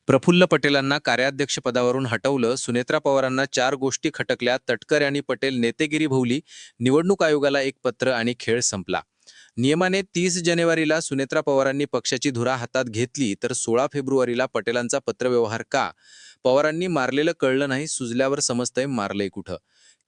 प्रफुल्ल पटेलांना कार्याध्यक्षपदावरून हटवलं, सुनेत्रा पवारांना 4 गोष्टी खटकल्या, तटकरे आणि पटेल नेतेगिरी भोवली, निवडणूक आयोगाला एक पत्र आणि खेळ संपला. नियमाने 30 जानेवारीला सुनेत्रा पवारांनी पक्षाची धुरा हातात घेतली, तर 16 फेब्रुवारीला पटेलांचा पत्रव्यवहार का? पवारांनी मारलेलं कळलं नाही, सुजल्यावर समजतंय मारलंय कुठं.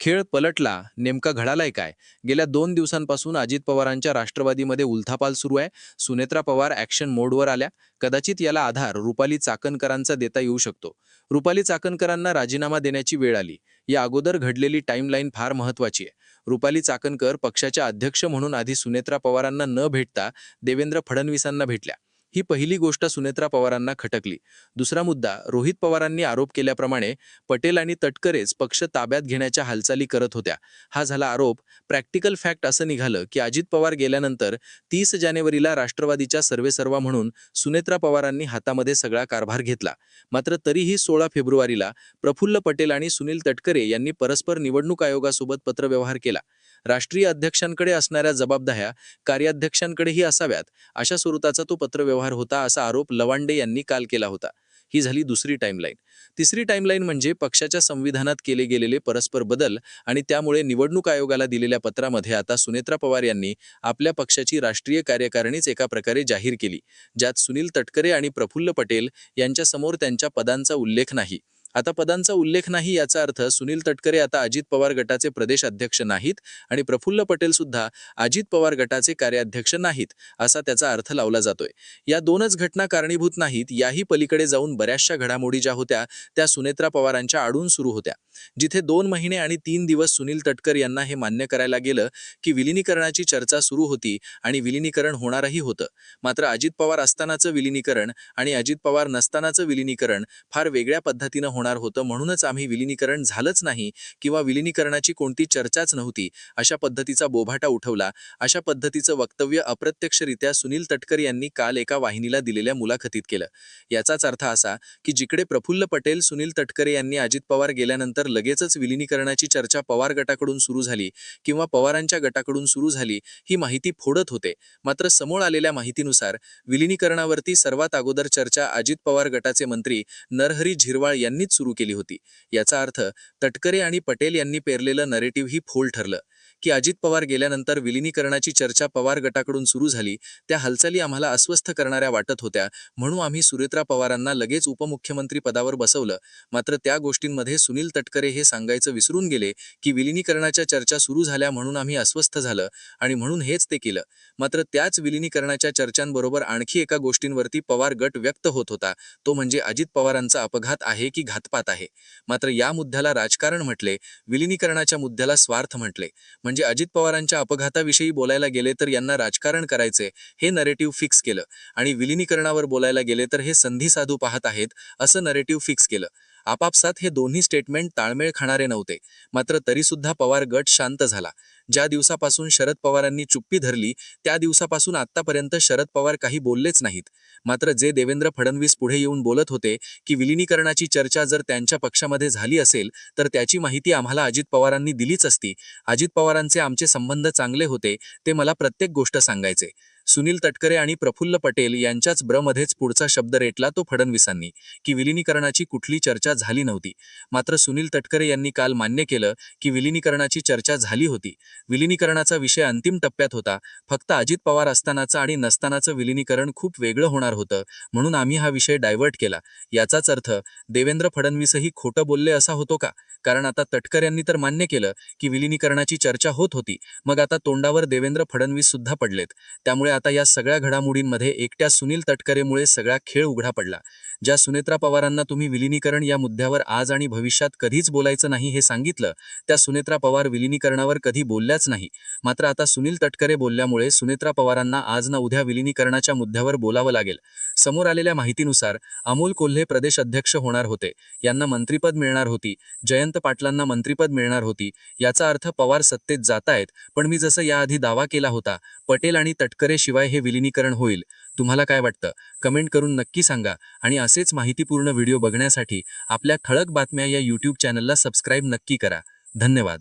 खेळ पलटला, नेमका घडालाय काय? गेल्या 2 दिवसांपासून अजित पवारांच्या राष्ट्रवादीमध्ये उलथापाल सुरू आहे. सुनेत्रा पवार ॲक्शन मोडवर आल्या. कदाचित याला आधार रुपाली चाकणकरांचा देता येऊ शकतो. रुपाली चाकणकरांना राजीनामा देण्याची वेळ आली. या अगोदर घडलेली टाईमलाईन फार महत्त्वाची आहे. रुपाली चाकणकर पक्षाच्या अध्यक्ष म्हणून आधी सुनेत्रा पवारांना न भेटता देवेंद्र फडणवीसांना भेटल्या. ही पहिली गोष्ट सुनेत्रा पवारांना खटकली. दुसरा मुद्दा, रोहित पवारांनी आरोप केल्याप्रमाणे पटेल आणि तटकरेच पक्ष ताब्यात घेण्याच्या हालचाली करत होत्या. हा झाला आरोप. प्रॅक्टिकल फॅक्ट असं निघालं की अजित पवार गेल्यानंतर 30 जानेवारीला राष्ट्रवादीच्या सर्वेसर्वा म्हणून सुनेत्रा पवारांनी हातामध्ये सगळा कारभार घेतला. मात्र तरीही 16 फेब्रुवारीला प्रफुल्ल पटेल आणि सुनील तटकरे यांनी परस्पर निवडणूक आयोगासोबत पत्रव्यवहार केला. राष्ट्रीय अध्यक्षांकडे असणाऱ्या जबाबदाऱ्या कार्याध्यक्षांकडेही असाव्यात, अशा स्वरूपाचा तो पत्रव्यवहार होता, असा आरोप लवांडे यांनी काल केला होता. ही झाली दुसरी टाईमलाईन. तिसरी टाईमलाईन म्हणजे पक्षाच्या संविधानात केले गेलेले परस्पर बदल आणि त्यामुळे निवडणूक आयोगाला दिलेल्या पत्रामध्ये आता सुनेत्रा पवार यांनी आपल्या पक्षाची राष्ट्रीय कार्यकारिणीच एका प्रकारे जाहीर केली, ज्यात सुनील तटकरे आणि प्रफुल्ल पटेल यांच्यासमोर त्यांच्या पदांचा उल्लेख नाही. आता पदांचा उल्लेख नाही याचा अर्थ सुनील तटकरे आता अजित पवार गटाचे प्रदेश अध्यक्ष नाहीत आणि प्रफुल्ल पटेल सुद्धा अजित पवार गटाचे कार्याध्यक्ष नाहीत, असा त्याचा अर्थ लावला जातोय. या दोनच घटना कारणीभूत नाहीत, याही पलीकडे जाऊन बऱ्याचशा घडामोडी ज्या होत्या त्या सुनेत्रा पवारांच्या आडून सुरू होत्या. जिथे 2 महिने आणि 3 दिवस सुनील तटकर यांना हे मान्य करायला गेलं की विलिनीकरणाची चर्चा सुरू होती आणि विलिनीकरण होणारही होतं. मात्र अजित पवार असतानाचं विलिनीकरण आणि अजित पवार नसतानाचं विलिनीकरण फार वेगळ्या पद्धतीनं होणार होतं, म्हणूनच आम्ही विलिनीकरण झालंच नाही किंवा विलिनीकरणाची कोणती चर्चाच नव्हती, अशा पद्धतीचा बोभाटा उठवला. अशा पद्धतीचं वक्तव्य अप्रत्यक्षरित्या सुनील तटकर यांनी काल एका वाहिनीला दिलेल्या मुलाखतीत केलं. याचाच अर्थ असा की जिकडे प्रफुल्ल पटेल, सुनील तटकरे यांनी अजित पवार गेल्यानंतर लगेचच विलिनीकरणाची चर्चा पवार गटाकडून सुरू झाली किंवा पवारांच्या गटाकडून सुरू झाली, ही माहिती फोडत होते. मात्र समोर आलेल्या माहितीनुसार विलिनीकरणावरती सर्वात अगोदर चर्चा अजित पवार गटाचे मंत्री नरहरी झिरवाळ यांनीच सुरू केली होती. याचा अर्थ तटकरे आणि पटेल यांनी पेरलेलं नरेटिव्ह ही फोल ठरलं की अजित पवार गेल्यानंतर विलिनीकरणाची चर्चा पवार गटाकडून सुरू झाली. त्या हालचाली आम्हाला अस्वस्थ करणाऱ्या वाटत होत्या, म्हणून आम्ही सुनेत्रा पवारांना लगेच उपमुख्यमंत्री पदावर बसवलं. मात्र त्या गोष्टींमध्ये सुनील तटकरे हे सांगायचं विसरून गेले की विलिनीकरणाच्या चर्चा सुरू झाल्या म्हणून आम्ही अस्वस्थ झालं आणि म्हणून हेच ते केलं. मात्र त्याच विलिनीकरणाच्या चर्चांबरोबर आणखी एका गोष्टींवरती पवार गट व्यक्त होत होता, तो म्हणजे अजित पवारांचा अपघात आहे की घातपात आहे. मात्र या मुद्द्याला राजकारण म्हटले, विलिनीकरणाच्या मुद्द्याला स्वार्थ म्हटले. म्हणजे अजित पवारांच्या अपघाताविषयी बोलायला गेले तर यांना राजकारण करायचे हे नरेटिव्ह फिक्स केलं आणि विलिनीकरणावर बोलायला गेले तर हे संधी साधू पाहत आहेत असं नरेटिव्ह फिक्स केलं. आपापसात हे दोन्ही स्टेटमेंट ताळमेळ खाणारे नव्हते. मात्र तरीसुद्धा पवार गट शांत झाला. ज्या दिवसापासून शरद पवारांनी चुप्पी धरली त्या दिवसापासून आत्तापर्यंत शरद पवार काही बोललेच नाहीत. मात्र जे देवेंद्र फडणवीस पुढे येऊन बोलत होते की विलिनीकरणाची चर्चा जर त्यांच्या पक्षामध्ये झाली असेल तर त्याची माहिती आम्हाला अजित पवारांनी दिलीच असती. अजित पवारांचे आमचे संबंध चांगले होते, ते मला प्रत्येक गोष्ट सांगायचे. सुनील तटकरे आणि प्रफुल्ल पटेल यांच्याच ब्रमध्येच पुढचा शब्द रेटला तो फडणवीसांनी की विलिनीकरणाची कुठली चर्चा झाली नव्हती. मात्र सुनील तटकरे यांनी काल मान्य केलं की विलिनीकरणाची चर्चा झाली होती. विलिनीकरणाचा विषय अंतिम टप्प्यात होता. फक्त अजित पवार असतानाचं आणि नसतानाचं विलिनीकरण खूप वेगळं होणार होतं, म्हणून आम्ही हा विषय डायव्हर्ट केला. याचाच अर्थ देवेंद्र फडणवीसही खोटं बोलले असा होतो का? कारण आता तटकर यांनी तर मान्य केलं की विलिनीकरणाची चर्चा होत होती, मग आता तोंडावर देवेंद्र फडणवीस सुद्धा पडलेत. त्यामुळे आता या सगळ्या घडामोडींमध्ये एकट्या सुनील तटकरेमुळे सगळा खेळ उघडा पडला. ज्या सुनेत्रा पवारांना तुम्ही विलिनीकरण या मुद्द्यावर आज आणि भविष्यात कधीच बोलायचं नाही हे सांगितलं, त्या सुनेत्रा पवार विलिनीकरणावर कधी बोलल्याच नाही. मात्र आता सुनील तटकरे बोलल्यामुळे सुनेत्रा पवारांना आज ना उद्या विलिनीकरणाच्या मुद्द्यावर बोलावं लागेल. समोर आलेल्या माहितीनुसार अमोल कोल्हे प्रदेश अध्यक्ष होणार होते, यांना मंत्रिपद मिळणार होती. जयंत पाटलांना मंत्रिपद मिळणार होती. याचा अर्थ पवार सत्तेत जातायत. पण मी जसं याआधी दावा केला होता, पटेल आणि तटकरे शिवाय हे विलिनीकरण होईल. तुम्हाला काय वाटतं? कमेंट करून नक्की सांगा आणि असेच माहितीपूर्ण व्हिडिओ बघण्यासाठी आपल्या ठळक बातम्या या यूट्यूब चॅनलला सबस्क्राईब नक्की करा. धन्यवाद.